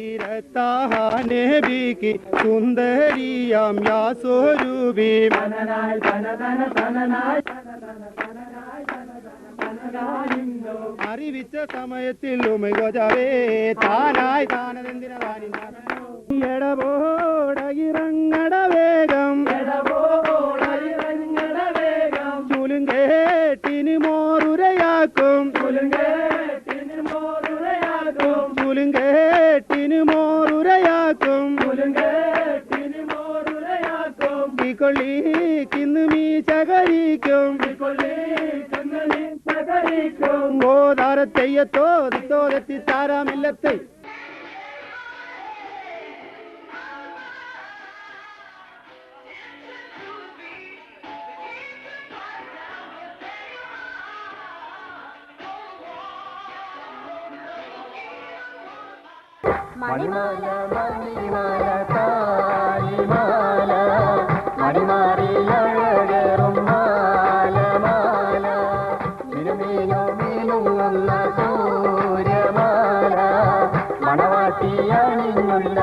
സത്തിരത്താഹാനെ ബിക്കി സുന്ദരിയാം യാ സ്വരൂപി അറിവിച്ച സമയത്തിൽ ഉമൈകോജാവേ താനായി താനതെന്തിന എടപോടകിറങ്ങട വേഗം ചുലുങ്കേട്ടിന് മോറുരയാക്കും ചുലുങ്കേട്ടിന് മോറുരയാക്കും കൊള്ളിക്കിന്ന് മീ ചകരിക്കും ഗോതാരത്തെയ്യത്തോ തോരത്തി താരാമില്ലത്തെ മണിമാല മണിമാല താലിമാല മണിമാറിലഴകേറും മാല മാല മിനുമീനോ മീനുങ്ങുന്ന സൂര്യമാല മണവാട്ടി അണിഞ്ഞുള്ള